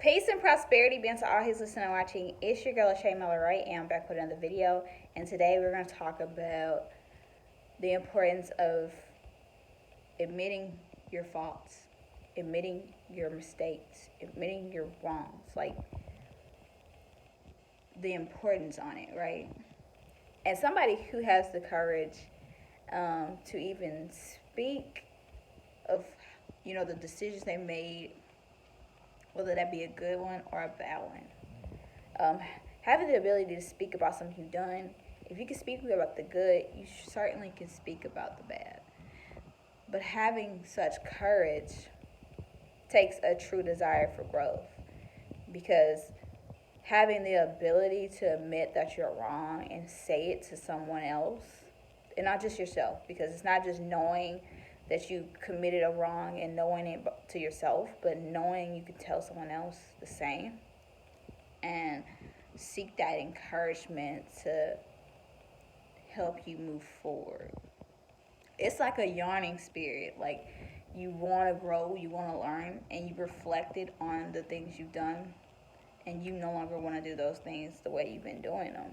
Peace and prosperity be unto all who's listening and watching. It's your girl Cashapp LaShaWright, and I'm back with another video. And today we're going to talk about the importance of admitting your faults, admitting your mistakes, admitting your wrongs, like the importance on it, right? And somebody who has the courage to even speak of, the decisions they made, whether that be a good one or a bad one. Having the ability to speak about something you've done, if you can speak about the good, you certainly can speak about the bad. But having such courage takes a true desire for growth, because having the ability to admit that you're wrong and say it to someone else, and not just yourself, because it's not just knowing that you committed a wrong and knowing it to yourself, but knowing you could tell someone else the same and seek that encouragement to help you move forward. It's like a yawning spirit. Like, you want to grow, you want to learn, and you reflected on the things you've done, and you no longer want to do those things the way you've been doing them.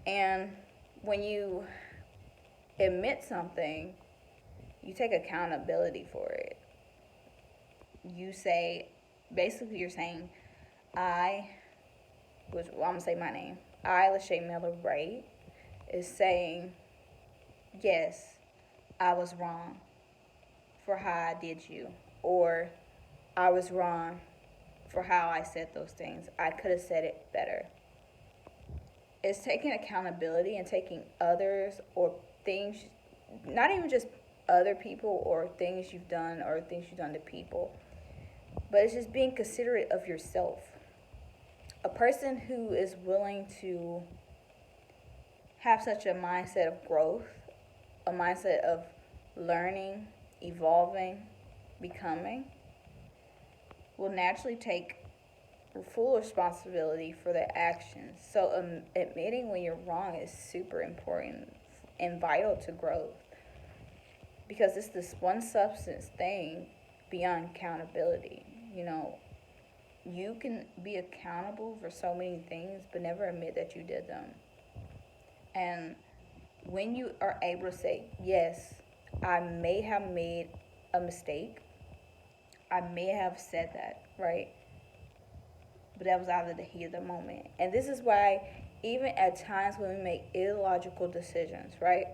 And when you admit something, you take accountability for it. You say, basically you're saying, I'm going to say my name. I, Cashapp LaShaWright, is saying, yes, I was wrong for how I did you. Or I was wrong for how I said those things. I could have said it better. It's taking accountability and taking others or things, not even just other people or things you've done or things you've done to people, but it's just being considerate of yourself. A person who is willing to have such a mindset of growth, a mindset of learning, evolving, becoming, will naturally take full responsibility for their actions. So admitting when you're wrong is super important and vital to growth, because it's this one substance thing beyond accountability. You can be accountable for so many things, but never admit that you did them. And when you are able to say, yes, I may have made a mistake, I may have said that, right? But that was out of the heat of the moment. And this is why even at times when we make illogical decisions, right?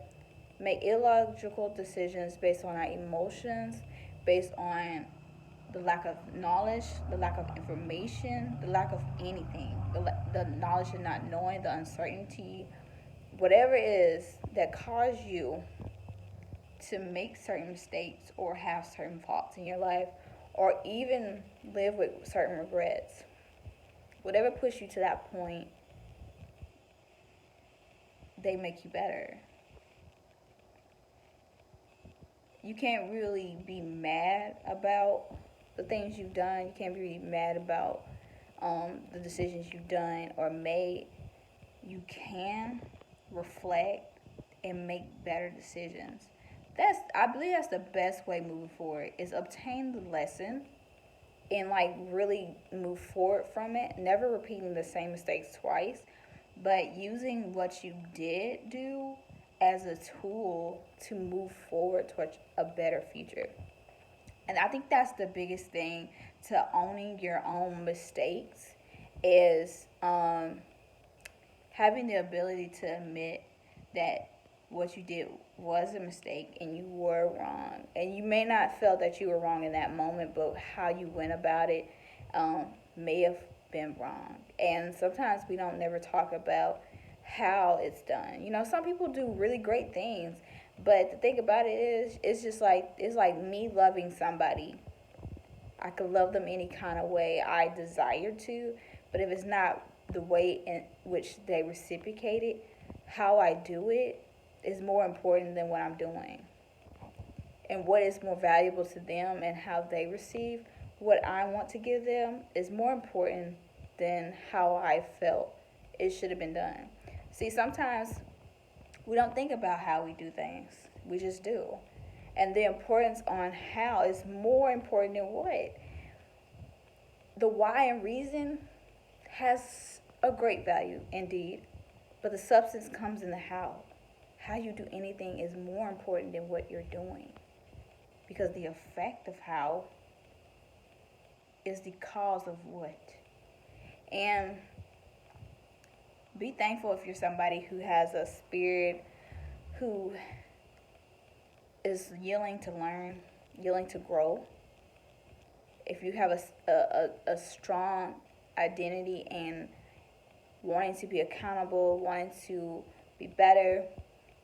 Make illogical decisions based on our emotions, based on the lack of knowledge, the lack of information, the lack of anything, the knowledge of not knowing, the uncertainty, whatever it is that caused you to make certain mistakes or have certain faults in your life, or even live with certain regrets. Whatever pushed you to that point, they make you better. You can't really be mad about the things you've done. You can't be really mad about the decisions you've done or made. You can reflect and make better decisions. I believe that's the best way moving forward, is obtain the lesson and really move forward from it. Never repeating the same mistakes twice, but using what you did do as a tool to move forward towards a better future. And I think that's the biggest thing to owning your own mistakes, is having the ability to admit that what you did was a mistake and you were wrong. And you may not feel that you were wrong in that moment, but how you went about it may have been wrong. And sometimes we don't never talk about how it's done. Some people do really great things, but the thing about it is, it's like me loving somebody. I could love them any kind of way I desire to, but if it's not the way in which they reciprocate it, how I do it is more important than what I'm doing. And what is more valuable to them and how they receive what I want to give them is more important than how I felt it should have been done. See, sometimes we don't think about how we do things. We just do. And the importance on how is more important than what. the why and reason has a great value indeed, but the substance comes in the how. How you do anything is more important than what you're doing, because the effect of how is the cause of what. And be thankful if you're somebody who has a spirit, who is willing to learn, willing to grow. If you have a strong identity and wanting to be accountable, wanting to be better,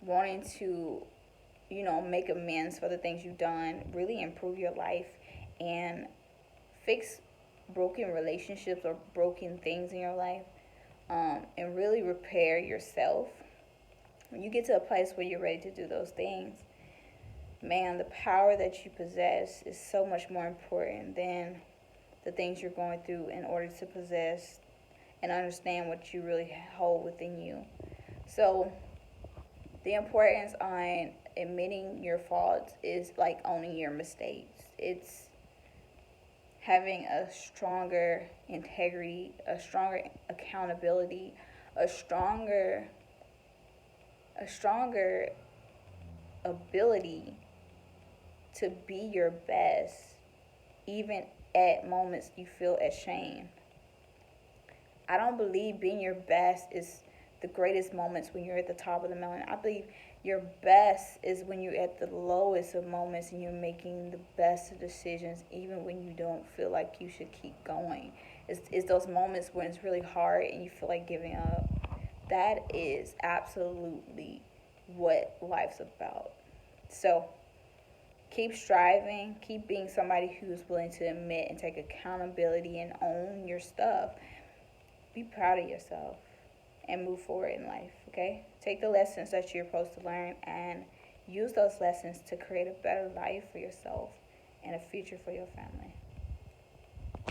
wanting to, make amends for the things you've done, really improve your life and fix broken relationships or broken things in your life, and really repair yourself. When you get to a place where you're ready to do those things, man, the power that you possess is so much more important than the things you're going through in order to possess and understand what you really hold within you. So the importance on admitting your faults is like owning your mistakes. It's having a stronger integrity, a stronger accountability, a stronger ability to be your best, even at moments you feel ashamed. I don't believe being your best is the greatest moments when you're at the top of the mountain. I believe your best is when you're at the lowest of moments and you're making the best of decisions, even when you don't feel like you should keep going. It's those moments when it's really hard and you feel like giving up. That is absolutely what life's about. So keep striving, keep being somebody who's willing to admit and take accountability and own your stuff. Be proud of yourself and move forward in life, okay? Take the lessons that you're supposed to learn and use those lessons to create a better life for yourself and a future for your family.